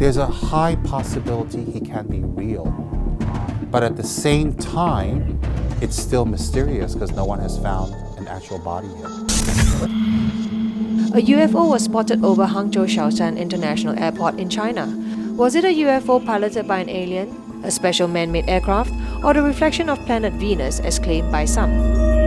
there's a high possibility he can be real. But at the same time, it's still mysterious because no one has found an actual body yet. A UFO was spotted over Hangzhou Shaoshan International Airport in China. Was it a UFO piloted by an alien, a special man-made aircraft, or the reflection of planet Venus as claimed by some?